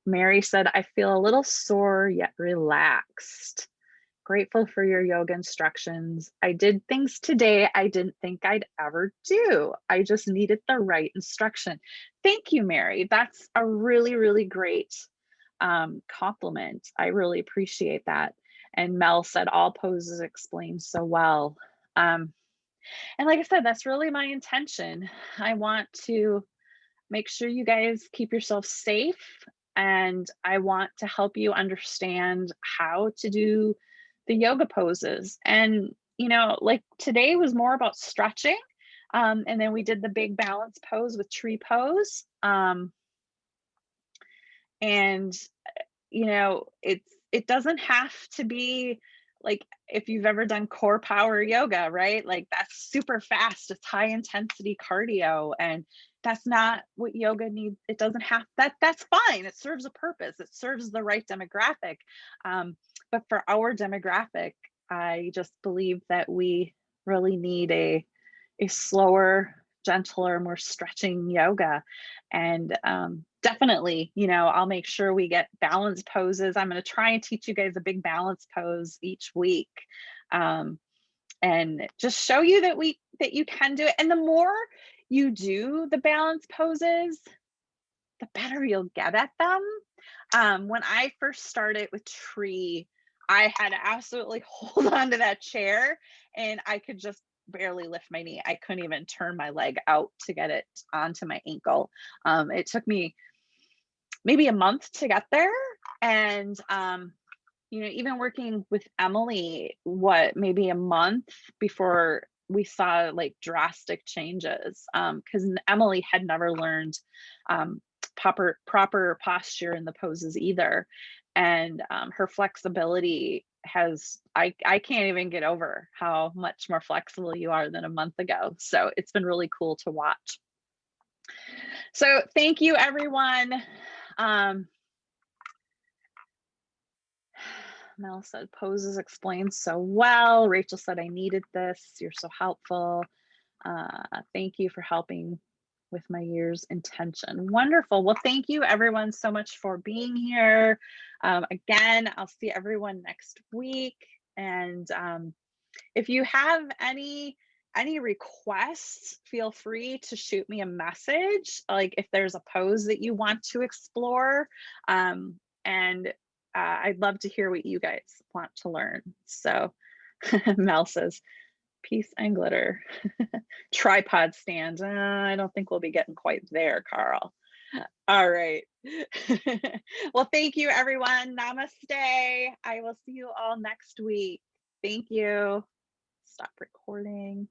Mary said, I feel a little sore yet relaxed. Grateful for your yoga instructions. I did things today I didn't think I'd ever do. I just needed the right instruction. Thank you, Mary. That's a really, really great compliment. I really appreciate that. And Mel said all poses explained so well. And like I said, that's really my intention. I want to make sure you guys keep yourself safe, and I want to help you understand how to do the yoga poses. And, like today was more about stretching. And then we did the big balance pose with tree pose. And it doesn't have to be like, if you've ever done core power yoga, right? Like that's super fast, it's high intensity cardio, and that's not what yoga needs. It doesn't have that. That's fine. It serves a purpose. It serves the right demographic. But for our demographic, I just believe that we really need a slower, gentler, more stretching yoga. And definitely, I'll make sure we get balance poses. I'm going to try and teach you guys a big balance pose each week, and just show you that you can do it. And the more you do the balance poses, the better you'll get at them. When I first started with tree, I had to absolutely hold on to that chair, and I could just barely lift my knee. I couldn't even turn my leg out to get it onto my ankle. It took me maybe a month to get there. And, even working with Emily, maybe a month before we saw like drastic changes. Because Emily had never learned proper posture in the poses either. And her flexibility I can't even get over how much more flexible you are than a month ago. So it's been really cool to watch. So thank you, everyone. Mel said poses explained so well. Rachel said I needed this. You're so helpful. Thank you for helping with my year's intention. Wonderful. Well, thank you everyone so much for being here. Again, I'll see everyone next week. And if you have any requests, feel free to shoot me a message. Like if there's a pose that you want to explore, and I'd love to hear what you guys want to learn. So Mel says, peace and glitter. Tripod stand. I don't think we'll be getting quite there, Carl. All right. Well, thank you, everyone. Namaste. I will see you all next week. Thank you. Stop recording.